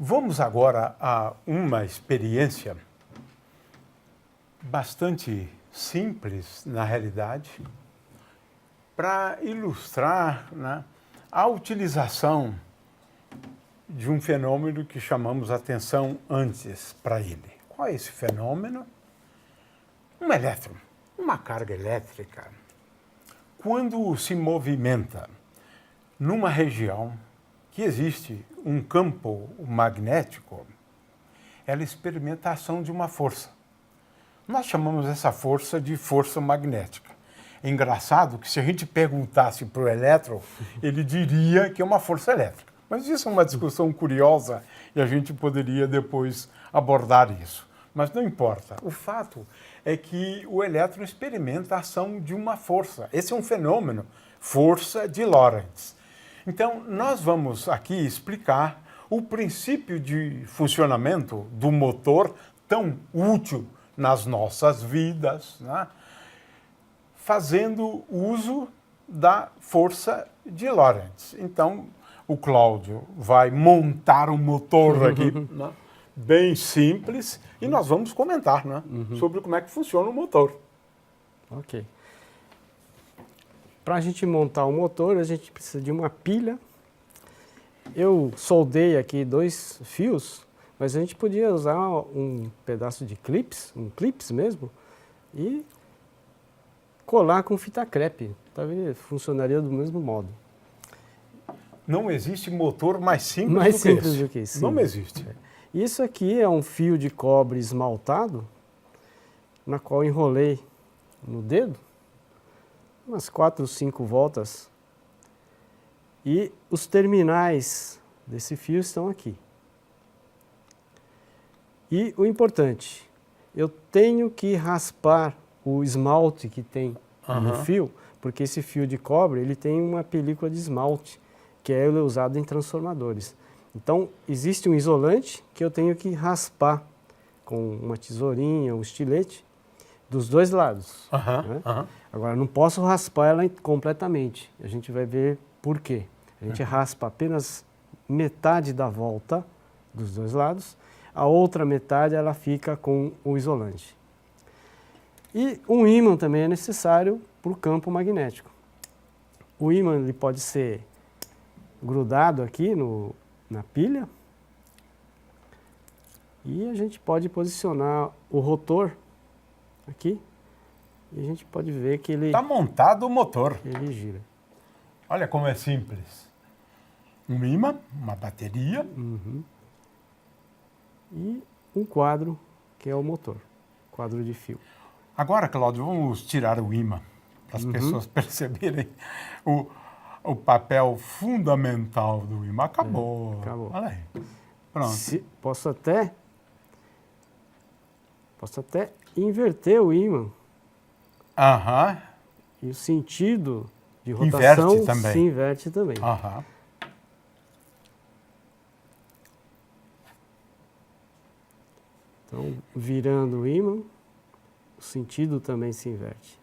Vamos agora a uma experiência bastante simples, na realidade, para ilustrar, né, a utilização de um fenômeno que chamamos atenção antes para ele. Qual é esse fenômeno? Um elétron, uma carga elétrica, quando se movimenta numa região que existe um campo magnético, ela experimenta a ação de uma força. Nós chamamos essa força de força magnética. É engraçado que se a gente perguntasse para o elétron, ele diria que é uma força elétrica. Mas isso é uma discussão curiosa e a gente poderia depois abordar isso. Mas não importa. O fato é que o elétron experimenta a ação de uma força. Esse é um fenômeno, força de Lorentz. Então, nós vamos aqui explicar o princípio de funcionamento do motor tão útil nas nossas vidas, né, fazendo uso da força de Lorentz. Então, o Cláudio vai montar um motor aqui, né, bem simples, e nós vamos comentar, né, sobre como é que funciona o motor. Ok. Para a gente montar o motor, a gente precisa de uma pilha. Eu soldei aqui 2 fios, mas a gente podia usar um pedaço de clips, um clips mesmo, e colar com fita crepe. Talvez funcionaria do mesmo modo. Não existe motor mais simples, do que esse. Não existe. Isso aqui é um fio de cobre esmaltado, na qual enrolei no dedo, umas 4 ou 5 voltas, e os terminais desse fio estão aqui. E o importante, eu tenho que raspar o esmalte que tem no fio, porque esse fio de cobre ele tem uma película de esmalte, que é usado em transformadores. Então, existe um isolante que eu tenho que raspar com uma tesourinha, um estilete, dos 2 lados. Né? Agora, não posso raspar ela completamente. A gente vai ver por quê. A gente raspa apenas metade da volta dos 2 lados, a outra metade ela fica com o isolante. E um ímã também é necessário para o campo magnético. O ímã ele pode ser grudado aqui na pilha, e a gente pode posicionar o rotor aqui, e a gente pode ver que ele... Está montado o motor. Ele gira. Olha como é simples. Um ímã, uma bateria. E um quadro, que é o motor, quadro de fio. Agora, Cláudio, vamos tirar o ímã, para as pessoas perceberem o papel fundamental do ímã. Acabou. Acabou. Olha aí. Pronto. Posso até inverter o ímã. E o sentido de rotação se inverte também. Então, virando o ímã, o sentido também se inverte.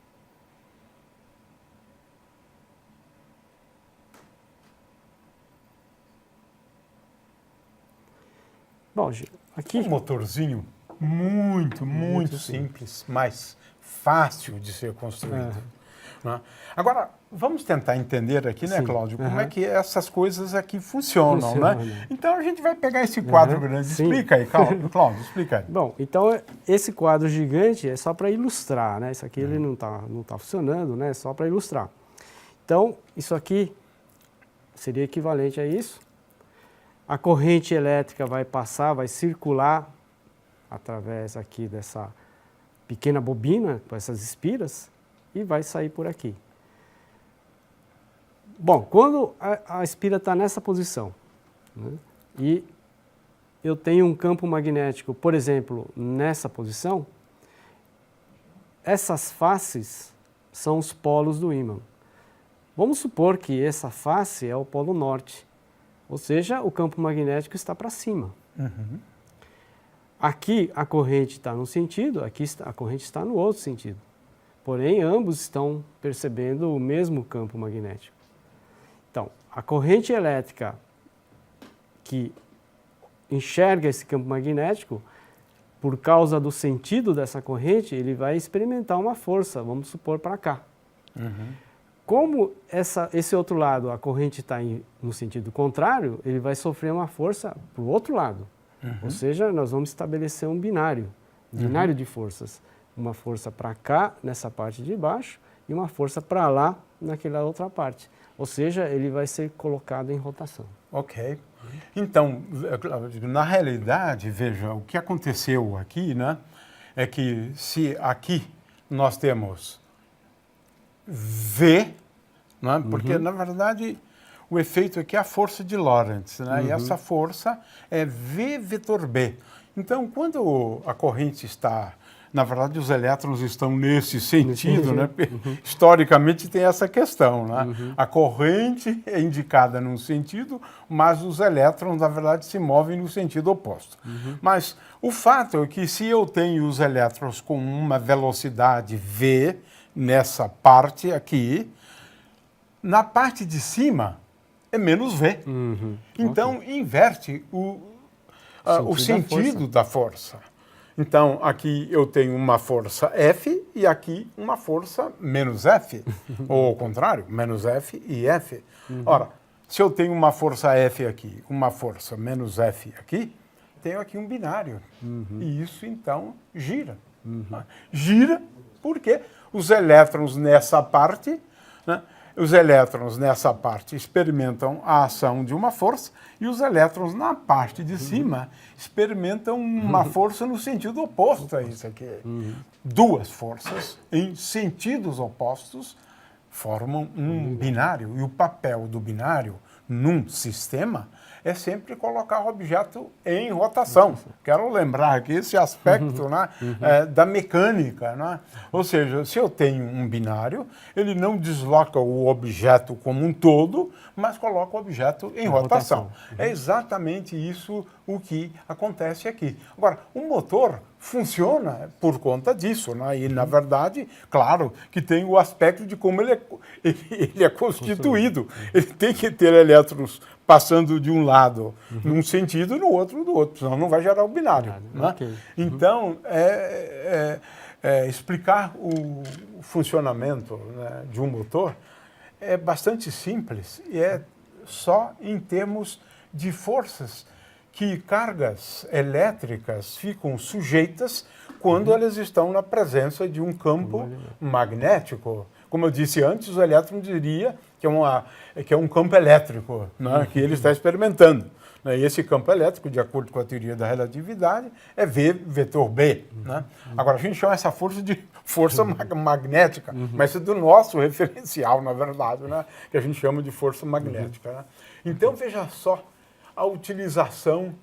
Bom, aqui... Um motorzinho muito simples, mas fácil de ser construído. Né? Agora, vamos tentar entender aqui, né, Cláudio, como é que essas coisas aqui funcionam, né? Então, a gente vai pegar esse quadro grande. Explica aí, Cláudio, explica aí. Bom, então, esse quadro gigante é só para ilustrar, né? Isso aqui ele não tá funcionando, né? É só para ilustrar. Então, isso aqui seria equivalente a isso. A corrente elétrica vai passar, vai circular através aqui dessa pequena bobina, com essas espiras, e vai sair por aqui. Bom, quando a espira está nessa posição, né, e eu tenho um campo magnético, por exemplo, nessa posição, essas faces são os polos do ímã. Vamos supor que essa face é o polo norte, ou seja, o campo magnético está para cima. Aqui a corrente está num sentido, aqui a corrente está no outro sentido. Porém, ambos estão percebendo o mesmo campo magnético. Então, a corrente elétrica que enxerga esse campo magnético, por causa do sentido dessa corrente, ele vai experimentar uma força, vamos supor, para cá. Como esse outro lado, a corrente está no sentido contrário, ele vai sofrer uma força para o outro lado. Ou seja, nós vamos estabelecer um binário de forças. Uma força para cá, nessa parte de baixo, e uma força para lá, naquela outra parte. Ou seja, ele vai ser colocado em rotação. Ok. Então, na realidade, veja, o que aconteceu aqui, né, é que se aqui nós temos V, né, porque, na verdade, o efeito aqui é a força de Lorentz, né, e essa força é V vetor B. Então, quando a corrente está... Na verdade, os elétrons estão nesse sentido, né? Historicamente tem essa questão, né? A corrente é indicada num sentido, mas os elétrons, na verdade, se movem no sentido oposto. Mas o fato é que se eu tenho os elétrons com uma velocidade v nessa parte aqui, na parte de cima é menos v. Então, inverte o sentido da força. Então, aqui eu tenho uma força F e aqui uma força menos F. Ou ao contrário, menos F e F. Ora, se eu tenho uma força F aqui, uma força menos F aqui, tenho aqui um binário. E isso, então, gira. Gira porque os elétrons nessa parte, né, os elétrons nessa parte experimentam a ação de uma força e os elétrons na parte de cima experimentam uma força no sentido oposto a isso aqui. Duas forças em sentidos opostos formam um binário. E o papel do binário num sistema é sempre colocar o objeto em rotação. Quero lembrar aqui esse aspecto né, da mecânica. Né? Ou seja, se eu tenho um binário, ele não desloca o objeto como um todo, mas coloca o objeto em rotação. É exatamente isso o que acontece aqui. Agora, o motor funciona por conta disso. Né? E, na verdade, claro que tem o aspecto de como ele é constituído. Ele tem que ter elétrons passando de um lado num sentido e no outro do outro, senão não vai gerar o binário. Né? Então, explicar o funcionamento né, de um motor é bastante simples e é só em termos de forças que cargas elétricas ficam sujeitas quando elas estão na presença de um campo magnético. Como eu disse antes, o elétron diria que é um campo elétrico, né, que ele está experimentando. E esse campo elétrico, de acordo com a teoria da relatividade, é V vetor B. Né? Agora, a gente chama essa força de força magnética, mas é do nosso referencial, na verdade, né, que a gente chama de força magnética. Né? Então, veja só a utilização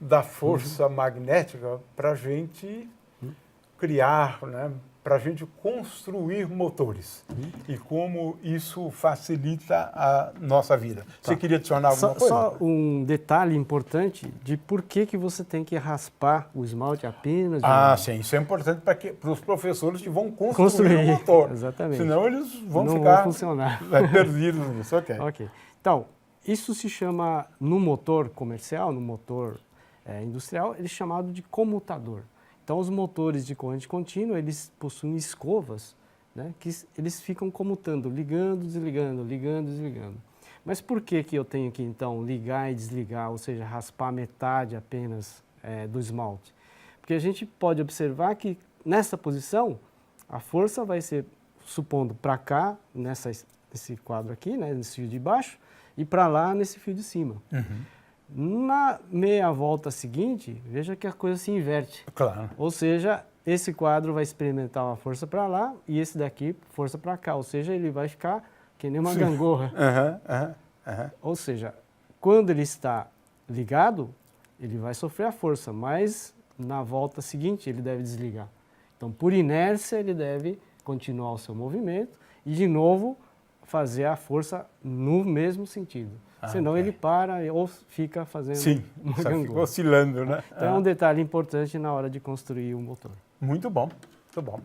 da força magnética para a gente criar, né, para a gente construir motores e como isso facilita a nossa vida. Você queria adicionar alguma coisa? Só um detalhe importante de por que você tem que raspar o esmalte apenas. Sim, isso é importante para os professores que vão construir o motor. Exatamente. Senão eles vão não ficar vão funcionar. Perdidos nisso. Ok. Então, isso se chama, no motor comercial, no motor industrial, ele é chamado de comutador. Então, os motores de corrente contínua, eles possuem escovas, né, que eles ficam comutando, ligando, desligando, ligando, desligando. Mas por que eu tenho que, então, ligar e desligar, ou seja, raspar metade apenas do esmalte? Porque a gente pode observar que, nessa posição, a força vai ser, supondo, para cá, nesse quadro aqui, né, nesse fio de baixo, e para lá, nesse fio de cima. Na meia volta seguinte, veja que a coisa se inverte. Claro. Ou seja, esse quadro vai experimentar uma força para lá e esse daqui força para cá. Ou seja, ele vai ficar que nem uma gangorra. Ou seja, quando ele está ligado, ele vai sofrer a força, mas na volta seguinte ele deve desligar. Então, por inércia, ele deve continuar o seu movimento e, de novo, fazer a força no mesmo sentido. Senão ele para ou fica fazendo uma gangorra. Fica oscilando, né? Então é um detalhe importante na hora de construir um motor. Muito bom, muito bom.